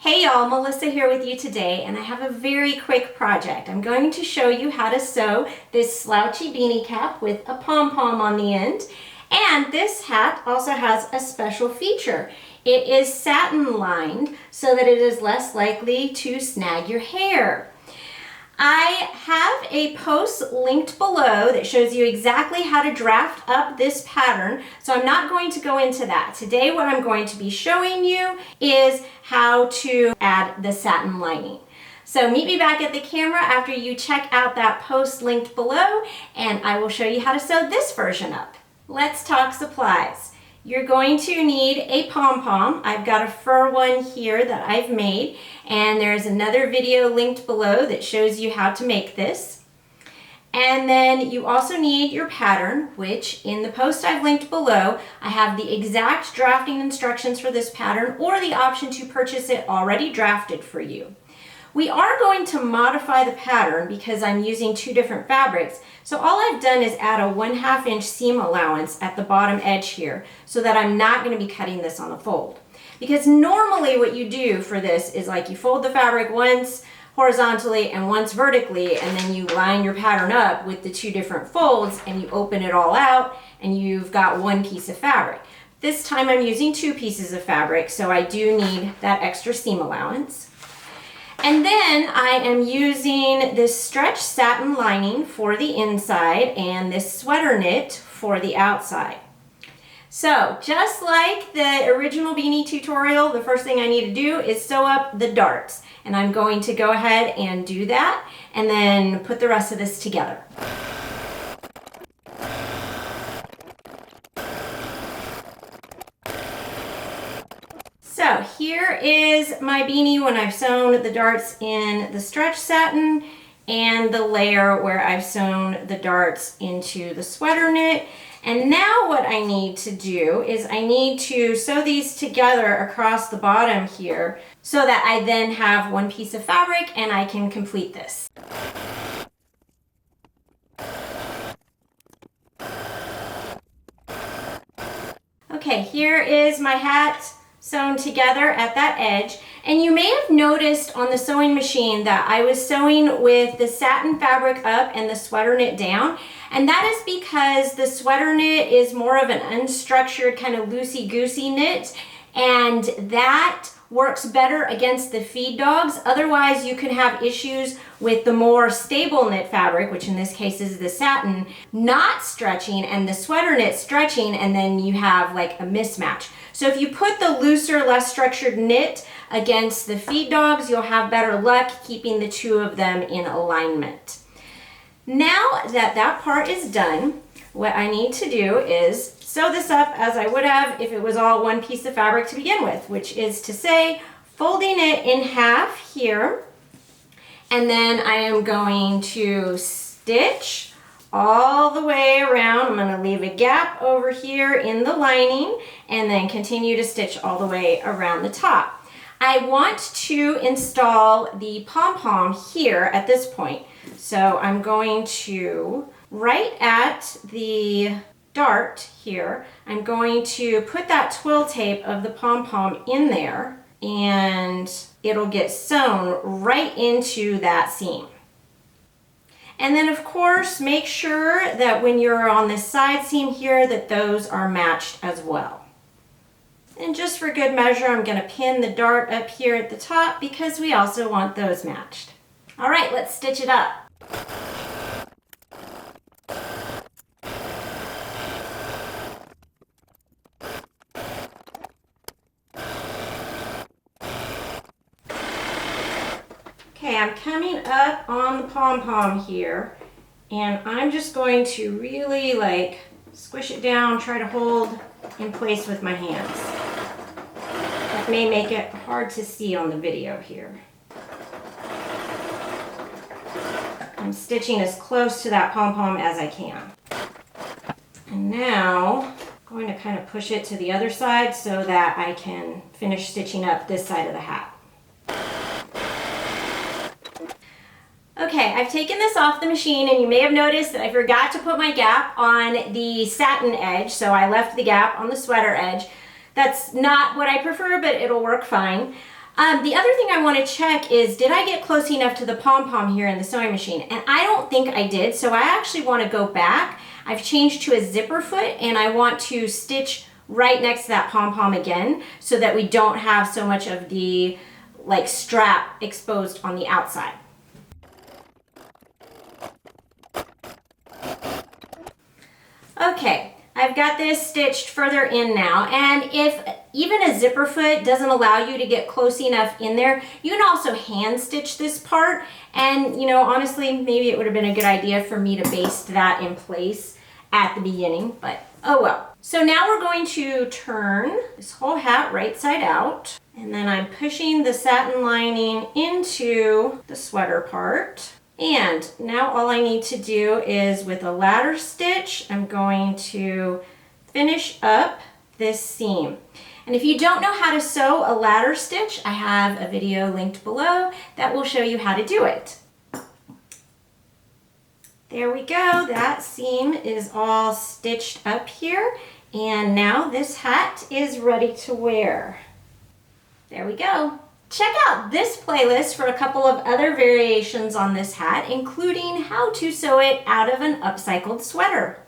Hey y'all, Melissa here with you today, and I have a very quick project. I'm going to show you how to sew this slouchy beanie cap with a pom-pom on the end. And this hat also has a special feature. It is satin lined so that it is less likely to snag your hair. I have a post linked below that shows you exactly how to draft up this pattern, so I'm not going to go into that. Today what I'm going to be showing you is how to add the satin lining. So meet me back at the camera after you check out that post linked below, and I will show you how to sew this version up. Let's talk supplies. You're going to need a pom-pom. I've got a fur one here that I've made, and there's another video linked below that shows you how to make this. And then you also need your pattern, which in the post I've linked below, I have the exact drafting instructions for this pattern or the option to purchase it already drafted for you. We are going to modify the pattern because I'm using two different fabrics. So all I've done is add a 1/2 inch seam allowance at the bottom edge here so that I'm not going to be cutting this on a fold. Because normally what you do for this is like you fold the fabric once horizontally and once vertically, and then you line your pattern up with the two different folds and you open it all out and you've got one piece of fabric. This time I'm using two pieces of fabric, so I do need that extra seam allowance. And then I am using this stretch satin lining for the inside and this sweater knit for the outside. So just like the original beanie tutorial, the first thing I need to do is sew up the darts. And I'm going to go ahead and do that and then put the rest of this together. So here is my beanie when I've sewn the darts in the stretch satin and the layer where I've sewn the darts into the sweater knit. And now what I need to do is I need to sew these together across the bottom here so that I then have one piece of fabric and I can complete this. Okay, here is my hat sewn together at that edge, and you may have noticed on the sewing machine that I was sewing with the satin fabric up and the sweater knit down, and that is because the sweater knit is more of an unstructured kind of loosey-goosey knit, and that works better against the feed dogs. Otherwise you can have issues with the more stable knit fabric, which in this case is the satin, not stretching and the sweater knit stretching, and then you have like a mismatch. So if you put the looser, less structured knit against the feed dogs, you'll have better luck keeping the two of them in alignment. Now that that part is done, what I need to do is sew this up as I would have if it was all one piece of fabric to begin with, which is to say, folding it in half here, and then I am going to stitch all the way around. I'm going to leave a gap over here in the lining and then continue to stitch all the way around the top. I want to install the pom-pom here at this point. So I'm going to, right at the dart here, I'm going to put that twill tape of the pom-pom in there, and it'll get sewn right into that seam. And then of course, make sure that when you're on this side seam here that those are matched as well. And just for good measure, I'm going to pin the dart up here at the top because we also want those matched. All right, let's stitch it up. Okay, I'm coming up on the pom-pom here, and I'm just going to really like squish it down, try to hold in place with my hands. That may make it hard to see on the video here. I'm stitching as close to that pom-pom as I can. And now I'm going to kind of push it to the other side so that I can finish stitching up this side of the hat. Okay, I've taken this off the machine, and you may have noticed that I forgot to put my gap on the satin edge, so I left the gap on the sweater edge. That's not what I prefer, but it'll work fine. The other thing I want to check is, did I get close enough to the pom-pom here in the sewing machine? And I don't think I did, so I actually want to go back. I've changed to a zipper foot, and I want to stitch right next to that pom-pom again so that we don't have so much of the like strap exposed on the outside. Okay, I've got this stitched further in now, and if even a zipper foot doesn't allow you to get close enough in there, you can also hand stitch this part. And you know, honestly, maybe it would have been a good idea for me to baste that in place at the beginning, but oh well. So now we're going to turn this whole hat right side out, and then I'm pushing the satin lining into the sweater part. And now all I need to do is, with a ladder stitch, I'm going to finish up this seam. And if you don't know how to sew a ladder stitch, I have a video linked below that will show you how to do it. There we go, that seam is all stitched up here, and now this hat is ready to wear. There we go. Check out this playlist for a couple of other variations on this hat, including how to sew it out of an upcycled sweater.